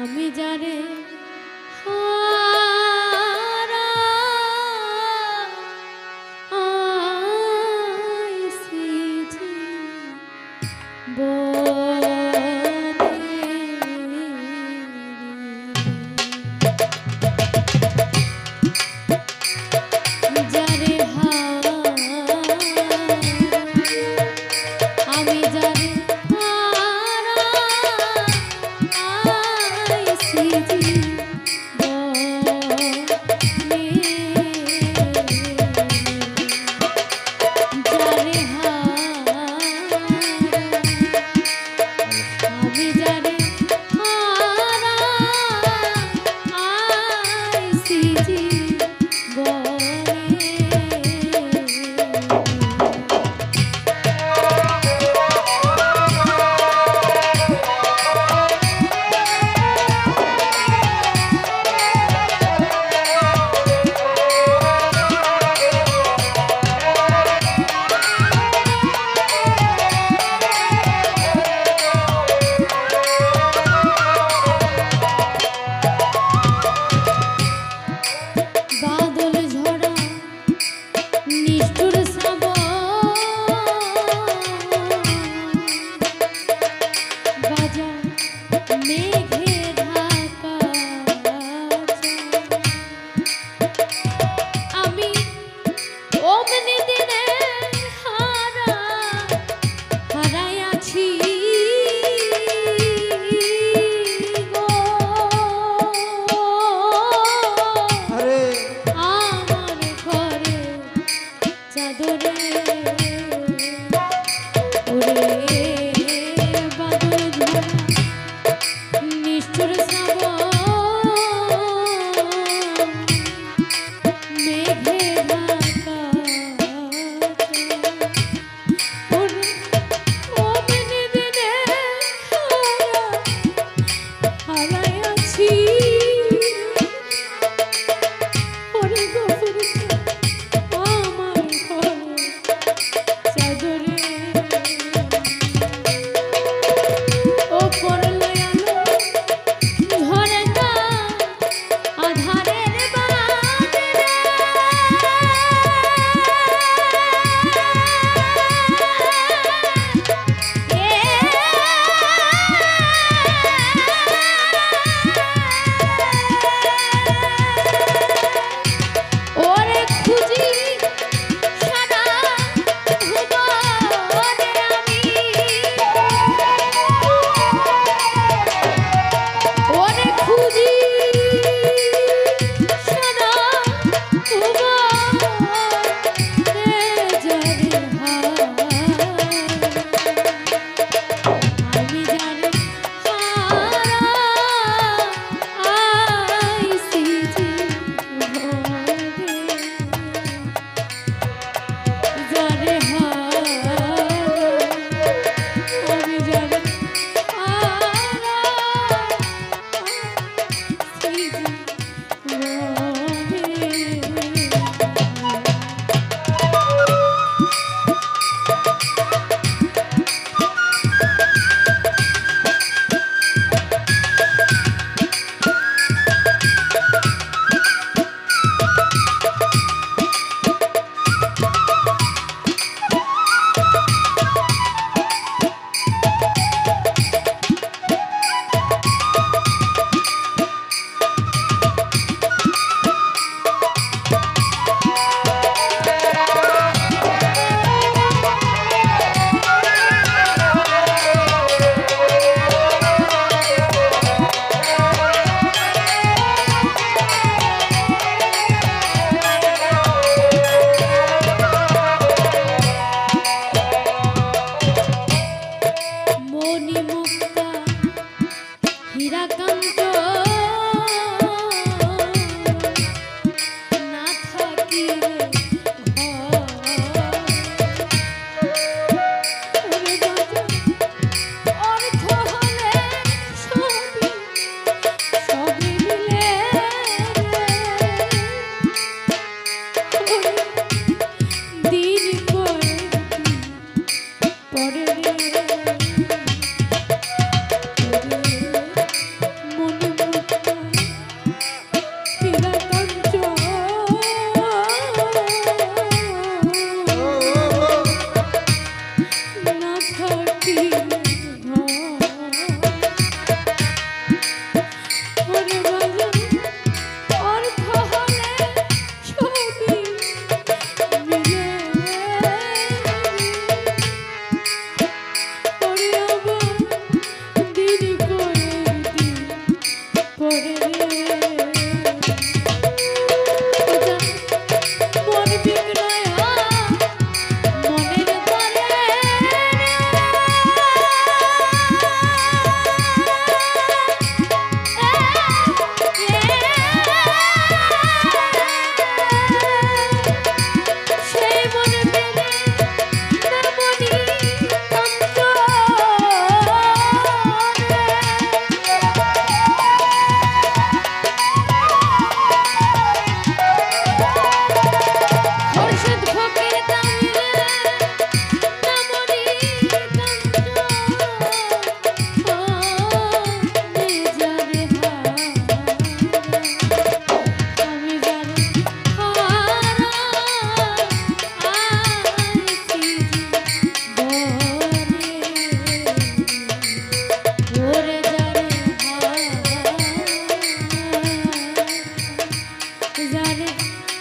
আমি জানে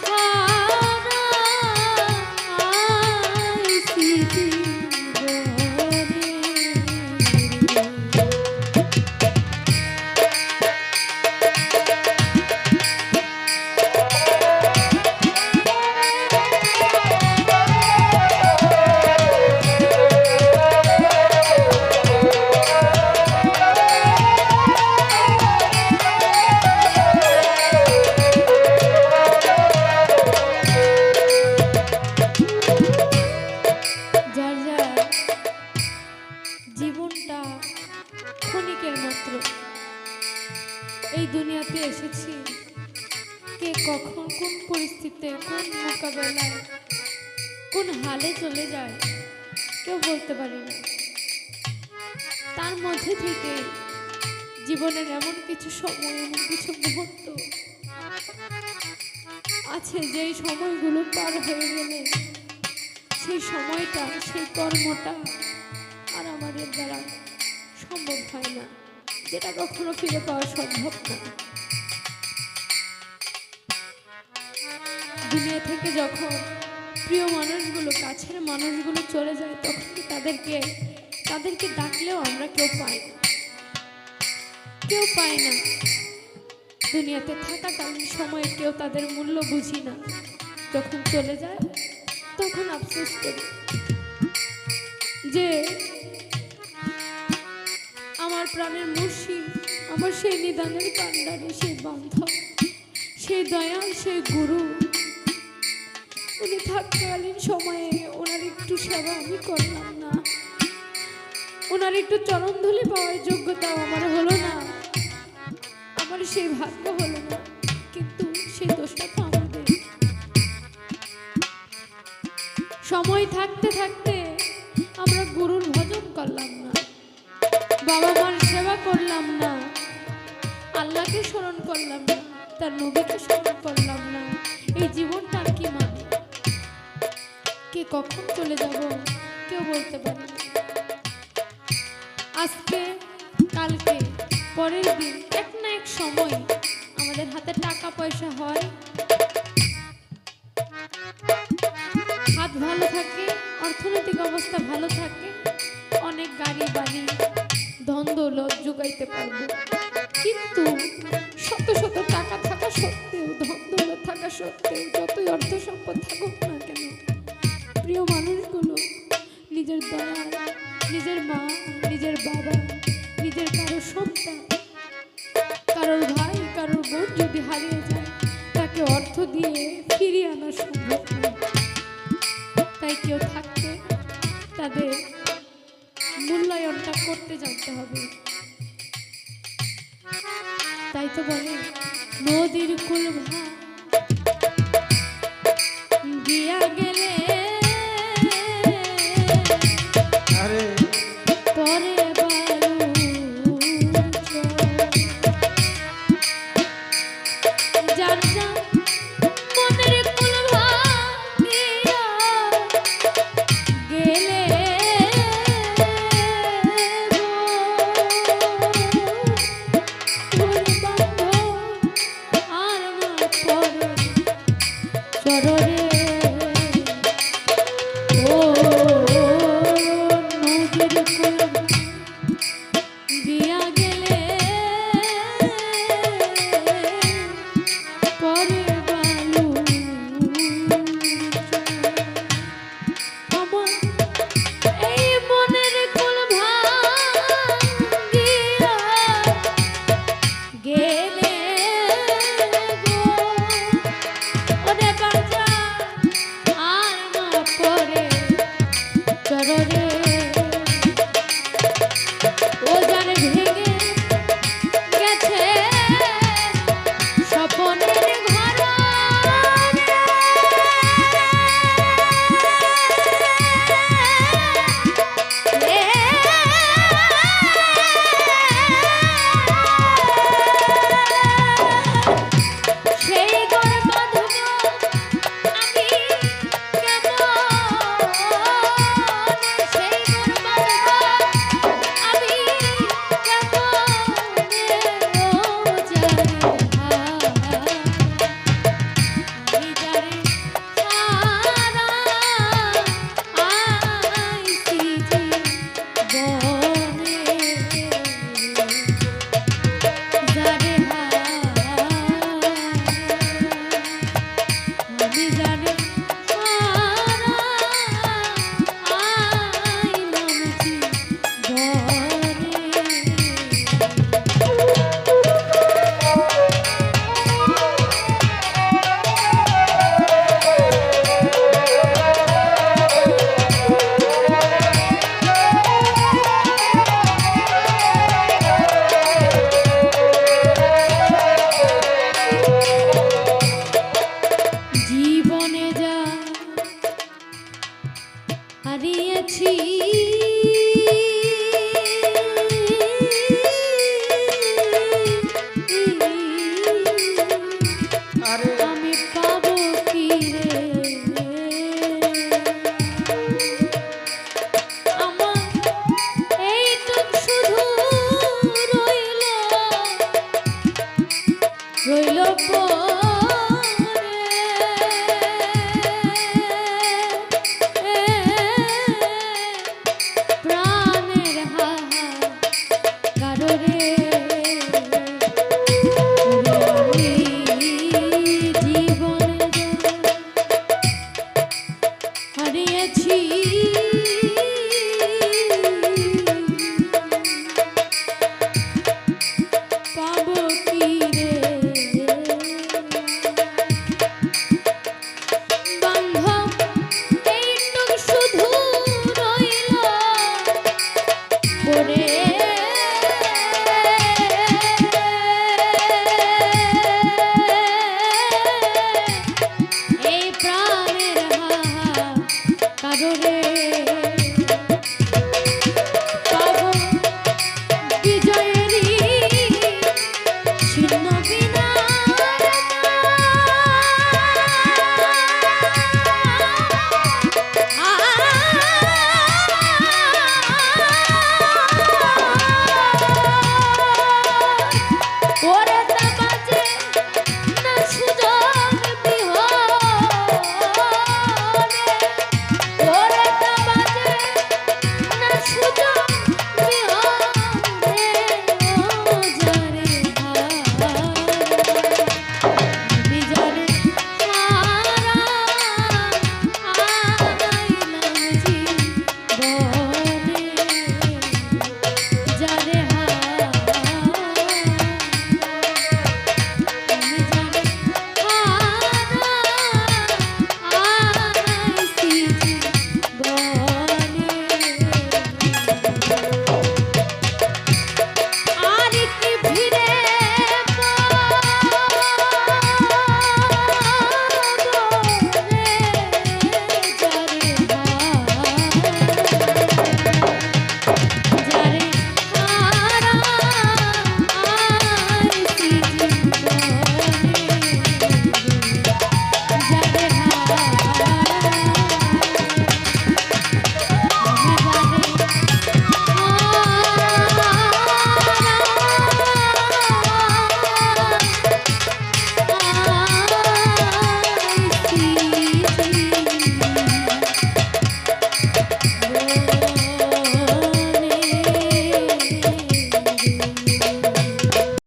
যারে হারাইছি জীবনে। জীবনটা ক্ষণিকের মাত্র। এই দুনিয়াতে এসেছি, কে কখন কোন পরিস্থিতিতে কোন মোকাবেলায় কোন হালে চলে যায় কেউ বলতে পারে না। তার মধ্যে থেকে জীবনের এমন কিছু সময়, এমন কিছু মুহূর্ত আছে যেই সময়গুলো পার হয়ে গেলে সেই সময়টা, সেই কর্মটা আর আমাদের দ্বারা সম্ভব হয় না, যেটা কখনো ফিরে পাওয়া সম্ভব না। দুনিয়া থেকে যখন প্রিয় মানুষগুলো, কাছের মানুষগুলো চলে যায়, তখন তাদেরকে ডাকলেও আমরা কেউ পাই না, কেউ পাই না। দুনিয়াতে থাকাকালীন সময়ে কেউ তাদের মূল্য বুঝি না, যখন চলে যায় তখন আফসোস করি যে আমার প্রাণের মুর্শিদ, আমার সেই নিদানের কান্ডারে সেই বান্ধব, সেই দয়াল, সেই গুরু, উনি থাকাকালীন সময়ে ওনার একটু সেবা আমি করলাম না, ওনার একটু চরণধুলি পাওয়ার যোগ্যতাও আমার হলো না, আমার সেই ভাগ্য হলো না। কিন্তু সেই দোষটা তো আমাদের। সময় থাকতে থাকতে আমরা গুরুর ভজন করলাম না, বাবা মার সেবা করলাম না, আল্লাহকে স্মরণ করলাম না, তার নবীকে স্মরণ করলাম না। এই জীবনটা আর কি মানে? কে কখন চলে যাব কেউ বলতে পারে না। আজকে, কালকে, পরের দিন, এক না এক সময় আমাদের হাতে টাকা পয়সা হয়, হাত ভালো থাকে, অর্থনৈতিক অবস্থা ভালো থাকে, অনেক গাড়ি বাড়ি ধন দৌলত যোগাইতে পারবো। কিন্তু শত শত টাকা থাকা সত্ত্বেও, ধন দৌলত থাকা সত্ত্বেও, যতই অর্থ সম্পদ থাকুক না কেন, প্রিয় মানুষগুলো, নিজের দয়াল, নিজের মা, নিজের বাবা, নিজের কারো সন্তান, কারোর ভাই, কারোর বোন যদি হারিয়ে যায়, তাকে অর্থ দিয়ে ফিরিয়ে আনা সম্ভব নয়। তাই কেউ থাকতে তাদের মূল্যায়নটা করতে জানতে হবে। তাই তো বলে নদীর কুল গিয়া গেলে পরে চরণে